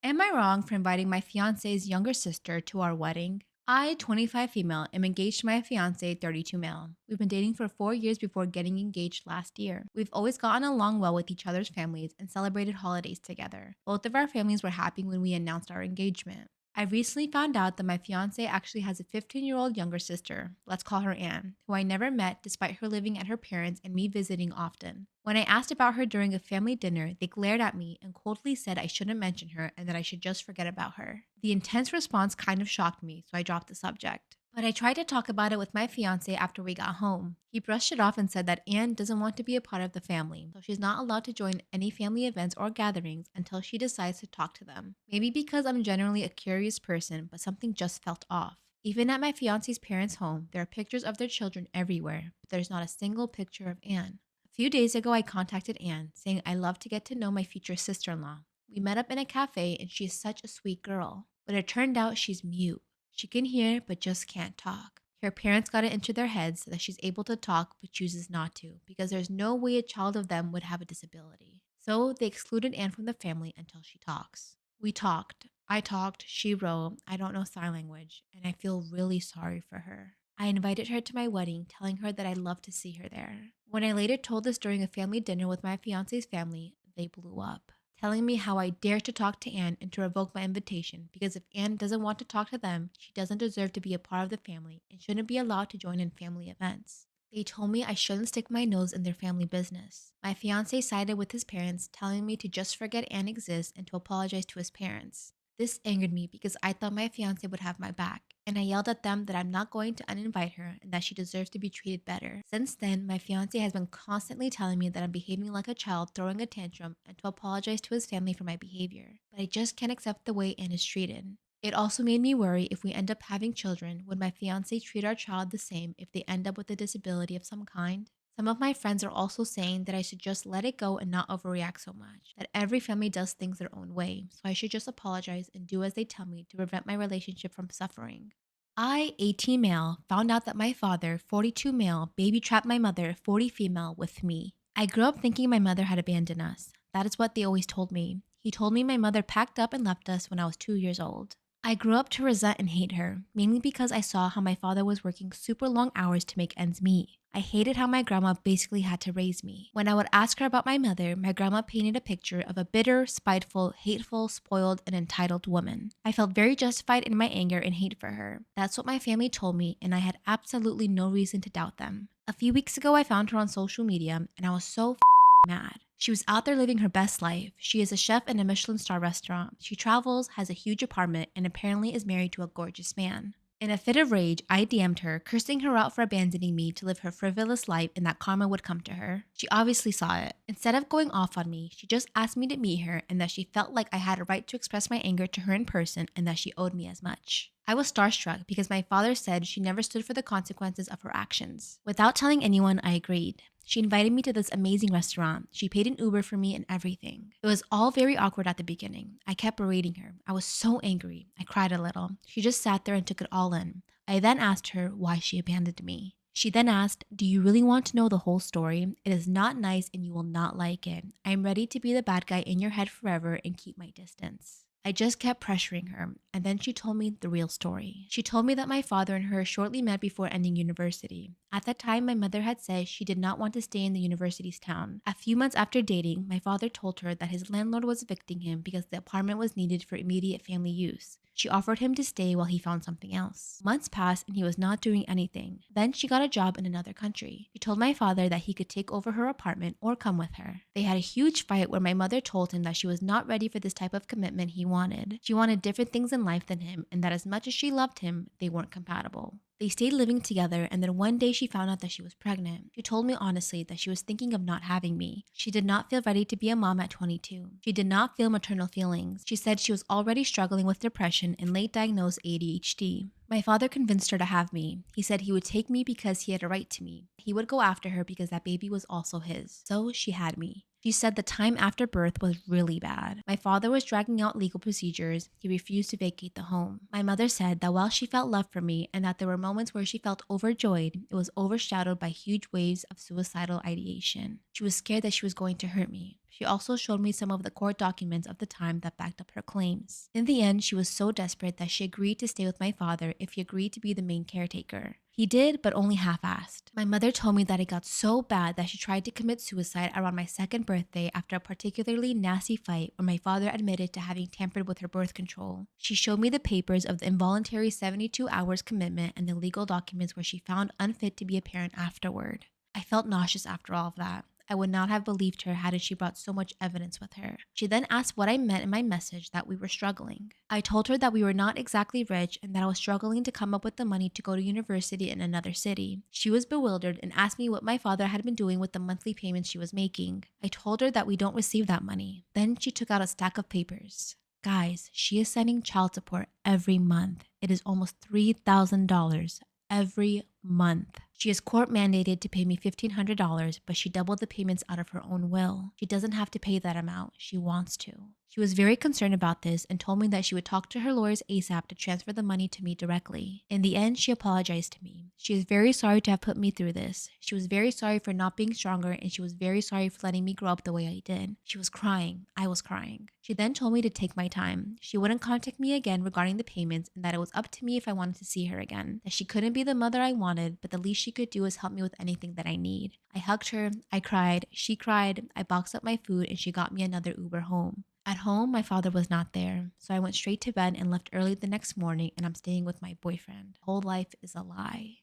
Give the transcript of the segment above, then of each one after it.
Am I wrong for inviting my fiance's younger sister to our wedding? I, 25 female, am engaged to my fiance, 32 male. We've been dating for 4 years before getting engaged last year. We've always gotten along well with each other's families and celebrated holidays together. Both of our families were happy when we announced our engagement. I recently found out that my fiance actually has a 15-year-old younger sister, let's call her Anne, who I never met despite her living at her parents' and me visiting often. When I asked about her during a family dinner, they glared at me and coldly said I shouldn't mention her and that I should just forget about her. The intense response kind of shocked me, so I dropped the subject. But I tried to talk about it with my fiance after we got home. He brushed it off and said that Anne doesn't want to be a part of the family, so she's not allowed to join any family events or gatherings until she decides to talk to them. Maybe because I'm generally a curious person, but something just felt off. Even at my fiance's parents' home, there are pictures of their children everywhere, but there's not a single picture of Anne. A few days ago, I contacted Anne, saying I love to get to know my future sister in law. We met up in a cafe, and she is such a sweet girl. But it turned out she's mute. She can hear, but just can't talk. Her parents got it into their heads that she's able to talk, but chooses not to, because there's no way a child of them would have a disability. So they excluded Anne from the family until she talks. We talked. I talked, she wrote, I don't know sign language, and I feel really sorry for her. I invited her to my wedding, telling her that I'd love to see her there. When I later told this during a family dinner with my fiance's family, they blew up, telling me how I dared to talk to Anne and to revoke my invitation because if Anne doesn't want to talk to them, she doesn't deserve to be a part of the family and shouldn't be allowed to join in family events. They told me I shouldn't stick my nose in their family business. My fiance sided with his parents, telling me to just forget Anne exists and to apologize to his parents. This angered me because I thought my fiance would have my back, and I yelled at them that I'm not going to uninvite her and that she deserves to be treated better. Since then, my fiance has been constantly telling me that I'm behaving like a child throwing a tantrum and to apologize to his family for my behavior. But I just can't accept the way Anne is treated. It also made me worry if we end up having children, would my fiance treat our child the same if they end up with a disability of some kind? Some of my friends are also saying that I should just let it go and not overreact so much, that every family does things their own way, so I should just apologize and do as they tell me to prevent my relationship from suffering. I, 18 male, found out that my father, 42 male, baby trapped my mother, 40 female, with me. I grew up thinking my mother had abandoned us. That is what they always told me. He told me my mother packed up and left us when I was 2 years old. I grew up to resent and hate her, mainly because I saw how my father was working super long hours to make ends meet. I hated how my grandma basically had to raise me. When I would ask her about my mother, my grandma painted a picture of a bitter, spiteful, hateful, spoiled, and entitled woman. I felt very justified in my anger and hate for her. That's what my family told me, and I had absolutely no reason to doubt them. A few weeks ago, I found her on social media, and I was so mad. She was out there living her best life. She is a chef in a Michelin star restaurant. She travels, has a huge apartment, and apparently is married to a gorgeous man. In a fit of rage, I DM'd her, cursing her out for abandoning me to live her frivolous life and that karma would come to her. She obviously saw it. Instead of going off on me, she just asked me to meet her and that she felt like I had a right to express my anger to her in person and that she owed me as much. I was starstruck because my father said she never stood for the consequences of her actions. Without telling anyone, I agreed. She invited me to this amazing restaurant. She paid an Uber for me and everything. It was all very awkward at the beginning. I kept berating her. I was so angry. I cried a little. She just sat there and took it all in. I then asked her why she abandoned me. She then asked, do you really want to know the whole story? It is not nice and you will not like it. I am ready to be the bad guy in your head forever and keep my distance. I just kept pressuring her, and then she told me the real story. She told me that my father and her shortly met before ending university. At that time, my mother had said she did not want to stay in the university's town. A few months after dating, my father told her that his landlord was evicting him because the apartment was needed for immediate family use. She offered him to stay while he found something else. Months passed and he was not doing anything. Then she got a job in another country. She told my father that he could take over her apartment or come with her. They had a huge fight where my mother told him that she was not ready for this type of commitment he wanted. She wanted different things in life than him and that as much as she loved him, they weren't compatible. They stayed living together and then one day she found out that she was pregnant. She told me honestly that she was thinking of not having me. She did not feel ready to be a mom at 22. She did not feel maternal feelings. She said she was already struggling with depression and late diagnosed ADHD. My father convinced her to have me. He said he would take me because he had a right to me. He would go after her because that baby was also his. So she had me. She said the time after birth was really bad. My father was dragging out legal procedures. He refused to vacate the home. My mother said that while she felt love for me and that there were moments where she felt overjoyed, it was overshadowed by huge waves of suicidal ideation. She was scared that she was going to hurt me. She also showed me some of the court documents of the time that backed up her claims. In the end, she was so desperate that she agreed to stay with my father if he agreed to be the main caretaker. He did, but only half-assed. My mother told me that it got so bad that she tried to commit suicide around my 2nd birthday after a particularly nasty fight where my father admitted to having tampered with her birth control. She showed me the papers of the involuntary 72 hours commitment and the legal documents where she found unfit to be a parent afterward. I felt nauseous after all of that. I would not have believed her hadn't she brought so much evidence with her. She then asked what I meant in my message that we were struggling. I told her that we were not exactly rich and that I was struggling to come up with the money to go to university in another city. She was bewildered and asked me what my father had been doing with the monthly payments she was making. I told her that we don't receive that money. Then she took out a stack of papers. Guys, she is sending child support every month. It is almost $3,000 every month. She is court mandated to pay me $1,500, but she doubled the payments out of her own will. She doesn't have to pay that amount. She wants to. She was very concerned about this and told me that she would talk to her lawyers ASAP to transfer the money to me directly. In the end, she apologized to me. She is very sorry to have put me through this. She was very sorry for not being stronger, and she was very sorry for letting me grow up the way I did. She was crying. I was crying. She then told me to take my time. She wouldn't contact me again regarding the payments and that it was up to me if I wanted to see her again. That she couldn't be the mother I wanted, but the least she could do is help me with anything that I need. I hugged her. I cried. She cried. I boxed up my food and she got me another Uber home. At home, my father was not there, so I went straight to bed and left early the next morning, and I'm staying with my boyfriend. Whole life is a lie.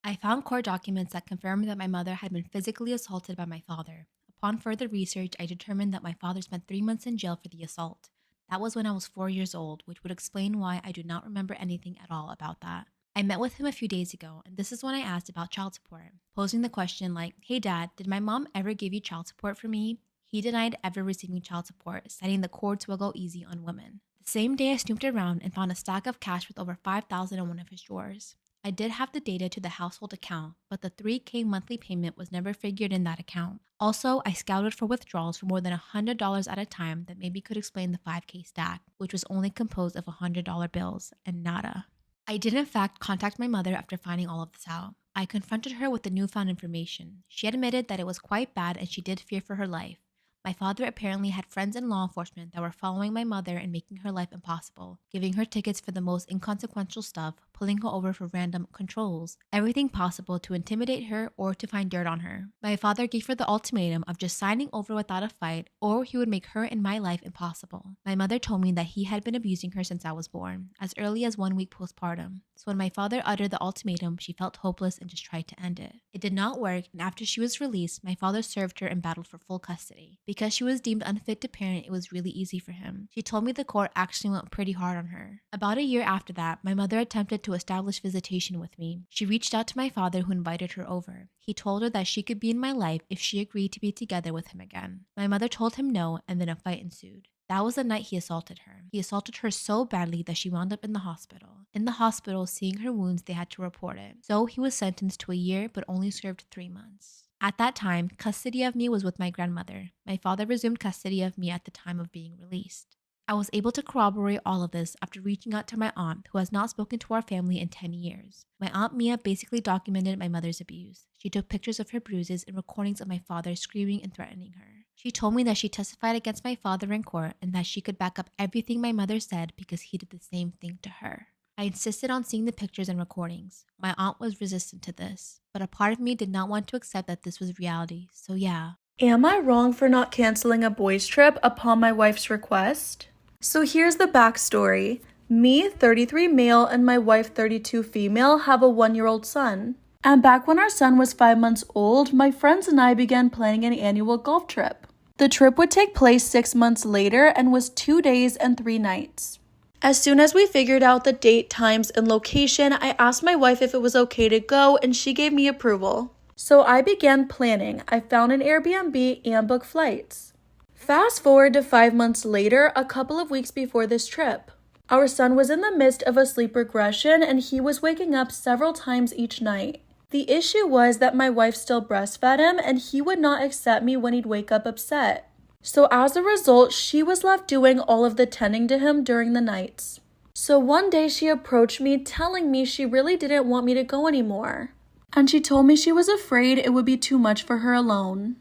I found court documents that confirmed that my mother had been physically assaulted by my father. Upon further research, I determined that my father spent 3 months in jail for the assault. That was when I was 4 years old, which would explain why I do not remember anything at all about that. I met with him a few days ago, and this is when I asked about child support, posing the question like, "Hey dad, did my mom ever give you child support for me?" He denied ever receiving child support, citing the courts will go easy on women. The same day I snooped around and found a stack of cash with over $5,000 in one of his drawers. I did have the data to the household account, but the $3,000 monthly payment was never figured in that account. Also, I scouted for withdrawals for more than $100 at a time that maybe could explain the $5,000 stack, which was only composed of $100 bills, and nada. I did in fact contact my mother after finding all of this out. I confronted her with the newfound information. She admitted that it was quite bad and she did fear for her life. My father apparently had friends in law enforcement that were following my mother and making her life impossible, giving her tickets for the most inconsequential stuff, pulling her over for random controls, everything possible to intimidate her or to find dirt on her. My father gave her the ultimatum of just signing over without a fight or he would make her and my life impossible. My mother told me that he had been abusing her since I was born, as early as 1 week postpartum. So when my father uttered the ultimatum, she felt hopeless and just tried to end it. It did not work, and after she was released, my father served her and battled for full custody. Because she was deemed unfit to parent, it was really easy for him. She told me the court actually went pretty hard on her. About a year after that, my mother attempted to establish visitation with me. She reached out to my father, who invited her over. He told her that she could be in my life if she agreed to be together with him again. My mother told him no, and then a fight ensued. That was the night he assaulted her. He assaulted her so badly that she wound up in the hospital. In the hospital, seeing her wounds, they had to report it. So he was sentenced to a year, but only served 3 months. At that time, custody of me was with my grandmother. My father resumed custody of me at the time of being released. I was able to corroborate all of this after reaching out to my aunt, who has not spoken to our family in 10 years. My aunt Mia basically documented my mother's abuse. She took pictures of her bruises and recordings of my father screaming and threatening her. She told me that she testified against my father in court and that she could back up everything my mother said because he did the same thing to her. I insisted on seeing the pictures and recordings. My aunt was resistant to this, but a part of me did not want to accept that this was reality, so yeah. Am I wrong for not canceling a boys' trip upon my wife's request? So here's the backstory. Me, 33 male, and my wife, 32 female, have a 1-year-old son. And back when our son was 5 months old, my friends and I began planning an annual golf trip. The trip would take place 6 months later and was 2 days and 3 nights. As soon as we figured out the date, times, and location, I asked my wife if it was okay to go, and she gave me approval. So I began planning. I found an Airbnb and booked flights. Fast forward to 5 months later, a couple of weeks before this trip. Our son was in the midst of a sleep regression and he was waking up several times each night. The issue was that my wife still breastfed him and he would not accept me when he'd wake up upset. So as a result, she was left doing all of the tending to him during the nights. So one day she approached me telling me she really didn't want me to go anymore. And she told me she was afraid it would be too much for her alone.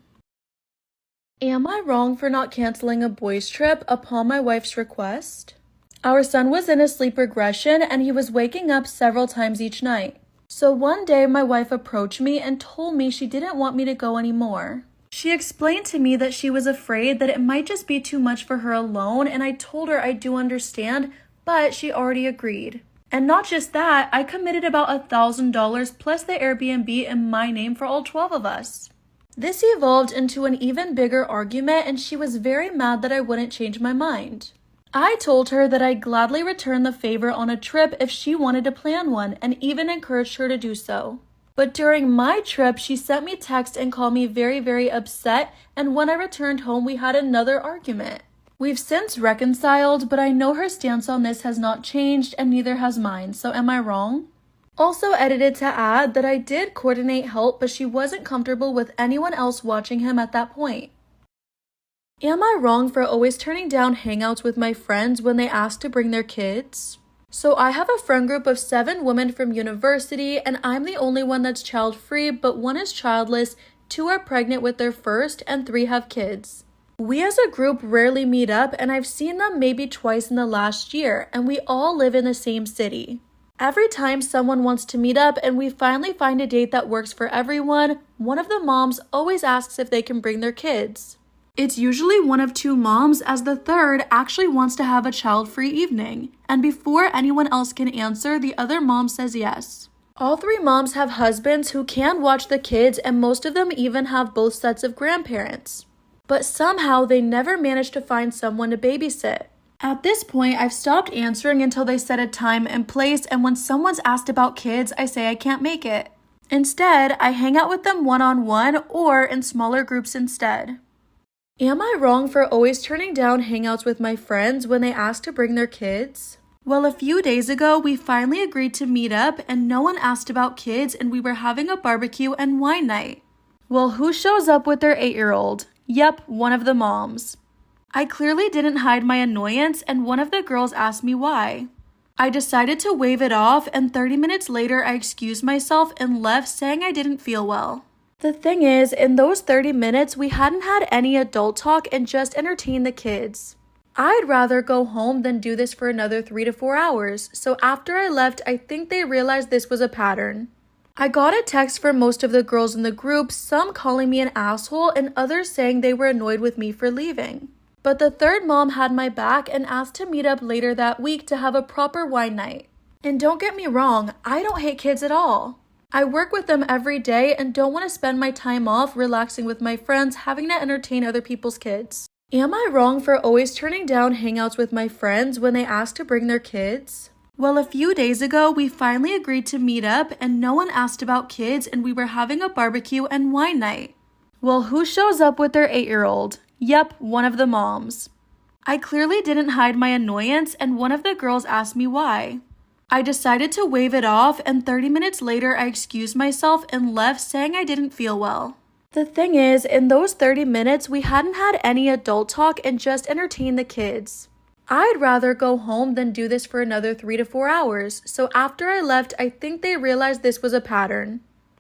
Am I wrong for not canceling a boys' trip upon my wife's request? Our son was in a sleep regression and he was waking up several times each night. So one day my wife approached me and told me she didn't want me to go anymore. She explained to me that she was afraid that it might just be too much for her alone, and I told her I do understand, but she already agreed. And not just that, I committed about $1,000 plus the Airbnb in my name for all 12 of us. This evolved into an even bigger argument, and she was very mad that I wouldn't change my mind. I told her that I'd gladly return the favor on a trip if she wanted to plan one, and even encouraged her to do so. But during my trip, she sent me text and called me very, very upset, and when I returned home, we had another argument. We've since reconciled, but I know her stance on this has not changed, and neither has mine, so am I wrong? Also edited to add that I did coordinate help, but she wasn't comfortable with anyone else watching him at that point. Am I wrong for always turning down hangouts with my friends when they ask to bring their kids? So I have a friend group of 7 women from university, and I'm the only one that's child-free, but 1 is childless, 2 are pregnant with their first, and 3 have kids. We as a group rarely meet up, and I've seen them maybe twice in the last year, and we all live in the same city. Every time someone wants to meet up and we finally find a date that works for everyone, one of the moms always asks if they can bring their kids. It's usually one of 2 moms, as the third actually wants to have a child-free evening, and before anyone else can answer, the other mom says yes. All 3 moms have husbands who can watch the kids, and most of them even have both sets of grandparents. But somehow they never manage to find someone to babysit. At this point, I've stopped answering until they set a time and place, and when someone's asked about kids, I say I can't make it. Instead, I hang out with them one-on-one or in smaller groups instead. Am I wrong for always turning down hangouts with my friends when they ask to bring their kids? Well, a few days ago, we finally agreed to meet up, and no one asked about kids, and we were having a barbecue and wine night. Well, who shows up with their 8-year-old? Yep, one of the moms. I clearly didn't hide my annoyance, and one of the girls asked me why. I decided to wave it off, and 30 minutes later I excused myself and left, saying I didn't feel well. The thing is, in those 30 minutes, we hadn't had any adult talk and just entertained the kids. I'd rather go home than do this for another 3 to 4 hours, so after I left, I think they realized this was a pattern. I got a text from most of the girls in the group, some calling me an asshole and others saying they were annoyed with me for leaving. But the third mom had my back and asked to meet up later that week to have a proper wine night. And don't get me wrong, I don't hate kids at all. I work with them every day and don't want to spend my time off relaxing with my friends having to entertain other people's kids. Am I wrong for always turning down hangouts with my friends when they ask to bring their kids? Well, a few days ago, we finally agreed to meet up and no one asked about kids, and we were having a barbecue and wine night. Well, who shows up with their 8-year-old? Yep, one of the moms. I clearly didn't hide my annoyance, and one of the girls asked me why. I decided to wave it off, and 30 minutes later I excused myself and left, saying I didn't feel well. The thing is, in those 30 minutes, we hadn't had any adult talk and just entertained the kids. I'd rather go home than do this for another 3 to 4 hours, so after I left, I think they realized this was a pattern.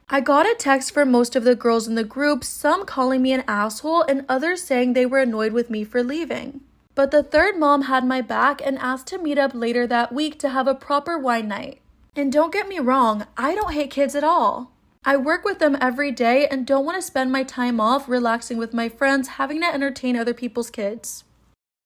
I got a text from most of the girls in the group, some calling me an asshole and others saying they were annoyed with me for leaving. But the third mom had my back and asked to meet up later that week to have a proper wine night. And don't get me wrong, I don't hate kids at all. I work with them every day and don't want to spend my time off relaxing with my friends having to entertain other people's kids.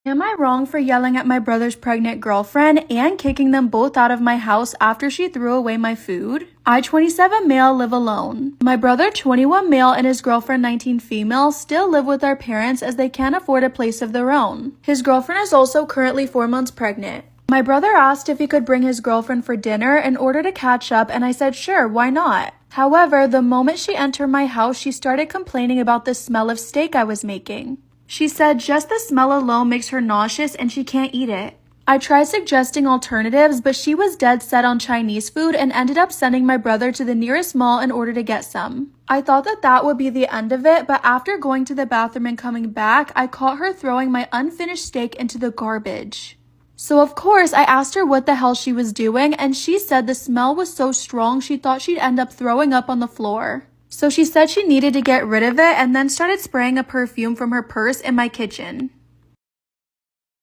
Am I wrong for yelling at my brother's pregnant girlfriend and kicking them both out of my house after she threw away my food? I, 27 male, live alone. My brother, 21 male, and his girlfriend, 19 female, still live with our parents as they can't afford a place of their own. His girlfriend is also currently 4 months pregnant. My brother asked if he could bring his girlfriend for dinner in order to catch up, and I said sure, why not? However, the moment she entered my house, she started complaining about the smell of steak I was making. She said just the smell alone makes her nauseous and she can't eat it. I tried suggesting alternatives, but she was dead set on Chinese food and ended up sending my brother to the nearest mall in order to get some. I thought that would be the end of it, but after going to the bathroom and coming back, I caught her throwing my unfinished steak into the garbage. So of course, I asked her what the hell she was doing, and she said the smell was so strong she thought she'd end up throwing up on the floor. So she said she needed to get rid of it and then started spraying a perfume from her purse in my kitchen.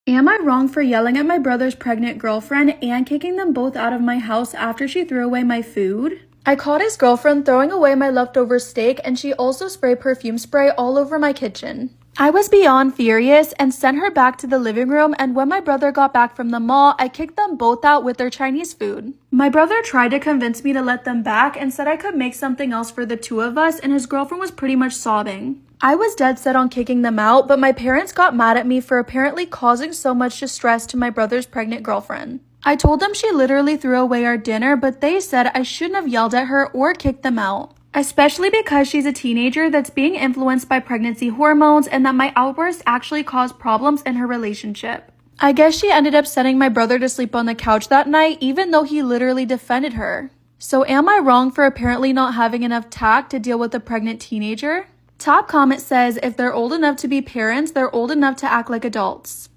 Am I wrong for yelling at my brother's pregnant girlfriend and kicking them both out of my house after she threw away my food? I caught his girlfriend throwing away my leftover steak, and she also sprayed perfume spray all over my kitchen. I was beyond furious and sent her back to the living room, and when my brother got back from the mall, I kicked them both out with their Chinese food. My brother tried to convince me to let them back and said I could make something else for the two of us, and his girlfriend was pretty much sobbing. I was dead set on kicking them out, but my parents got mad at me for apparently causing so much distress to my brother's pregnant girlfriend. I told them she literally threw away our dinner, but they said I shouldn't have yelled at her or kicked them out, especially because she's a teenager that's being influenced by pregnancy hormones and that my outburst actually caused problems in her relationship. I guess she ended up sending my brother to sleep on the couch that night, even though he literally defended her. So am I wrong for apparently not having enough tact to deal with a pregnant teenager? Top comment says if they're old enough to be parents, they're old enough to act like adults.